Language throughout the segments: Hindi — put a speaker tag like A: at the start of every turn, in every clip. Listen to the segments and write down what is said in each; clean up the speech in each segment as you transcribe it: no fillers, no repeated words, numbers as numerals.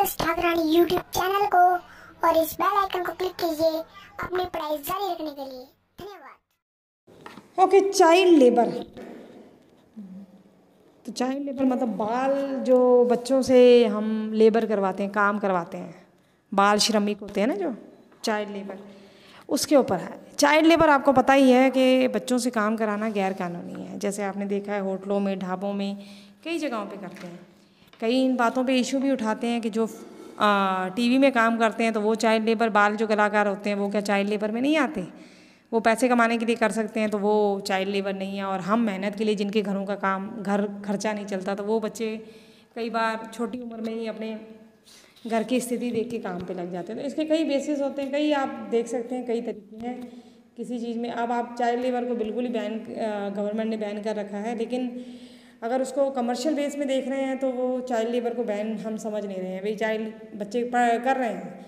A: मिसेस ठाकरानी यूट्यूब चैनल को और इस बेल आइकन को क्लिक कीजिए अपनी पढ़ाई जारी रखने के लिए। धन्यवाद।
B: Okay, child labour. तो चाइल्ड लेबर मतलब बाल जो बच्चों से हम लेबर करवाते हैं, काम करवाते हैं, बाल श्रमिक होते हैं ना जो चाइल्ड लेबर, उसके ऊपर है। चाइल्ड लेबर आपको पता ही है कि बच्चों से काम कराना गैर कानूनी है। जैसे आपने देखा है होटलों में, ढाबों में, कई जगहों पे करते हैं। कई इन बातों पे इशू भी उठाते हैं कि जो टीवी में काम करते हैं तो वो चाइल्ड लेबर, बाल जो कलाकार होते हैं वो क्या चाइल्ड लेबर में नहीं आते? वो पैसे कमाने के लिए कर सकते हैं तो वो चाइल्ड लेबर नहीं है। और हम मेहनत के लिए जिनके घरों का काम, घर खर्चा नहीं चलता, तो वो बच्चे कई बार छोटी उम्र में ही अपने घर की स्थिति देख के काम पे लग जाते हैं। तो इसके कई बेसिस होते हैं, कई आप देख सकते हैं, कई तरीके हैं किसी चीज़ में। अब आप चाइल्ड लेबर को बिल्कुल ही बैन, गवर्नमेंट ने बैन कर रखा है, लेकिन अगर उसको कमर्शियल बेस में देख रहे हैं तो वो चाइल्ड लेबर को बैन हम समझ नहीं रहे हैं। भाई चाइल्ड बच्चे कर रहे हैं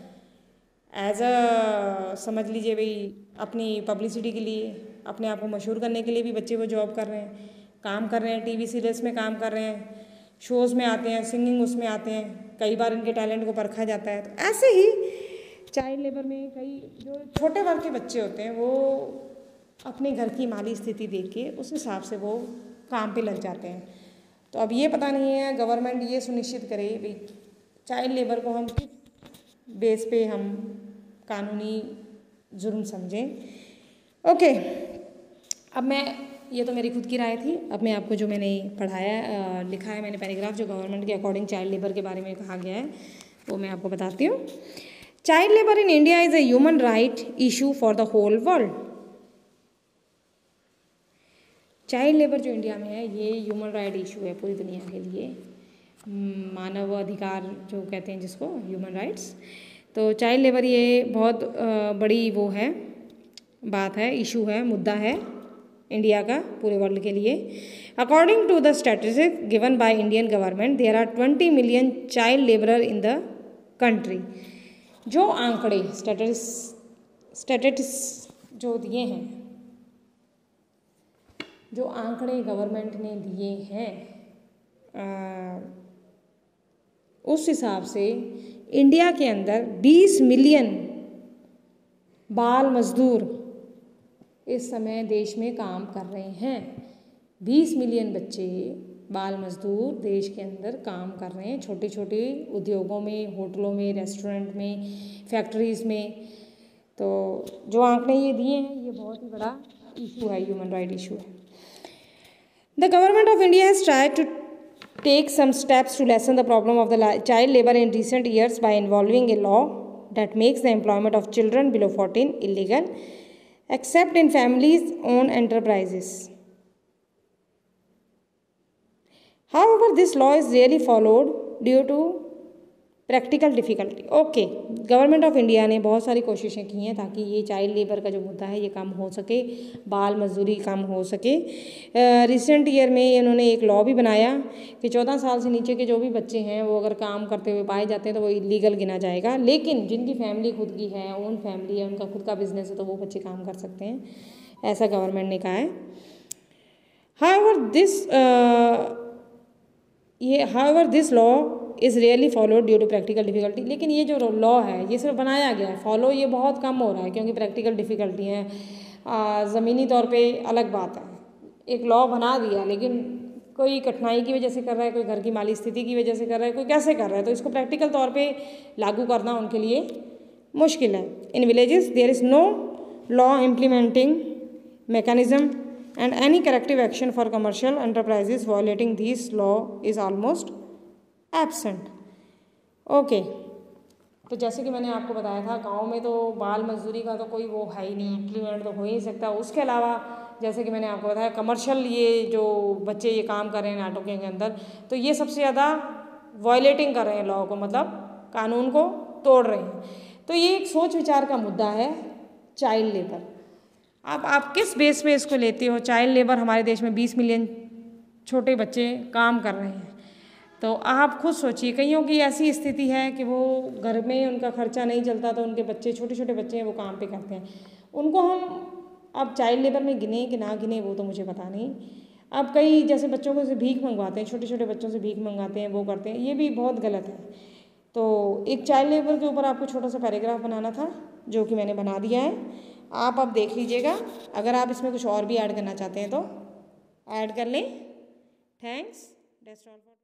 B: एज अ, समझ लीजिए भाई अपनी पब्लिसिटी के लिए, अपने आप को मशहूर करने के लिए भी बच्चे वो जॉब कर रहे हैं, काम कर रहे हैं, टीवी सीरियल्स में काम कर रहे हैं, शोज़ में आते हैं, सिंगिंग उसमें आते हैं, कई बार इनके टैलेंट को परखा जाता है। तो ऐसे ही चाइल्ड लेबर में कई जो छोटे वर्ग के बच्चे होते हैं वो अपने घर की माली स्थिति देख के उस हिसाब से वो काम पे लग जाते हैं। तो अब ये पता नहीं है गवर्नमेंट ये सुनिश्चित करे भाई चाइल्ड लेबर को हम किस बेस पे हम कानूनी जुर्म समझें। ओके, अब मैं, ये तो मेरी खुद की राय थी। अब मैं आपको जो मैंने पढ़ाया, लिखा है मैंने पैराग्राफ, जो गवर्नमेंट के अकॉर्डिंग चाइल्ड लेबर के बारे में कहा गया है, वो मैं आपको बताती हूँ। Child labour in India is a human right issue for the whole world. Child labour जो इंडिया में है ये ह्यूमन राइट इशू है पूरी दुनिया के लिए, मानव अधिकार जो कहते हैं जिसको, ह्यूमन राइट्स। तो चाइल्ड लेबर ये बहुत बड़ी वो है, बात है, इशू है, मुद्दा है इंडिया का पूरे वर्ल्ड के लिए। According to the statistics given by Indian government there are 20 million child labourer in the country. जो आंकड़े स्टैटिस्टिक्स जो दिए हैं, जो आंकड़े गवर्नमेंट ने दिए हैं, उस हिसाब से इंडिया के अंदर 20 मिलियन बाल मजदूर इस समय देश में काम कर रहे हैं। 20 मिलियन बच्चे बाल मजदूर देश के अंदर काम कर रहे हैं, छोटे छोटे उद्योगों में, होटलों में, रेस्टोरेंट में, फैक्ट्रीज़ में। तो जो आंकड़े ये दिए हैं ये बहुत ही बड़ा इशू है, ह्यूमन राइट इशू है। The government of India has tried to take some steps to lessen the problem of the child labor in recent years by involving a law that makes the employment of children below 14 illegal, except in families' own enterprises. However, this law is rarely followed due to practical difficulty. Okay, government of India ने बहुत सारी कोशिशें की हैं ताकि ये चाइल्ड लेबर का जो मुद्दा है ये कम हो सके, बाल मजदूरी कम हो सके। रिसेंट ईयर में इन्होंने एक लॉ भी बनाया कि 14 साल से नीचे के जो भी बच्चे हैं वो अगर काम करते हुए पाए जाते हैं तो वो इलीगल गिना जाएगा, लेकिन जिनकी फैमिली खुद की है, ओन फैमिली है, उनका खुद का बिजनेस है, तो वो बच्चे काम कर सकते हैं, ऐसा गवर्नमेंट ने कहा है। However, this law is rarely followed due to practical difficulty। लेकिन ये जो लॉ है ये सिर्फ बनाया गया है, फॉलो ये बहुत कम हो रहा है क्योंकि प्रैक्टिकल डिफ़िकल्टी है। ज़मीनी तौर पे अलग बात है, एक लॉ बना दिया लेकिन कोई कठिनाई की वजह से कर रहा है, कोई घर की माली स्थिति की वजह से कर रहा है, कोई कैसे कर रहा है, तो इसको प्रैक्टिकल तौर पे लागू करना उनके लिए मुश्किल है। In villages there is no law implementing mechanism and any corrective action for commercial enterprises violating this law is almost absent। Okay, तो जैसे कि मैंने आपको बताया था गांव में तो बाल मजदूरी का तो कोई वो है ही नहीं, इम्प्लीमेंट तो हो ही नहीं सकता। उसके अलावा जैसे कि मैंने आपको बताया कमर्शियल ये जो बच्चे ये काम कर रहे हैं नाटकों के अंदर, तो ये सबसे ज़्यादा वायलेटिंग कर रहे हैं लॉ को, मतलब कानून को तोड़ रहे हैं। तो ये एक सोच विचार का मुद्दा है चाइल्ड लेबर। अब आप किस बेस पे इसको लेते हो? चाइल्ड लेबर, हमारे देश में 20 मिलियन छोटे बच्चे काम कर रहे हैं, तो आप खुद सोचिए, कईयों की ऐसी स्थिति है कि वो घर में उनका खर्चा नहीं चलता तो उनके बच्चे, छोटे छोटे बच्चे हैं, वो काम पे करते हैं। उनको हम अब चाइल्ड लेबर में गिने कि ना गिने वो तो मुझे पता नहीं। अब कई जैसे बच्चों को से भीख मंगवाते हैं, छोटे छोटे बच्चों से भीख मंगाते हैं, वो करते हैं, ये भी बहुत गलत है। तो एक चाइल्ड लेबर के ऊपर आपको छोटा सा पैराग्राफ बनाना था, जो कि मैंने बना दिया है। आप अब देख लीजिएगा, अगर आप इसमें कुछ और भी ऐड करना चाहते हैं तो ऐड कर लें। थैंक्स।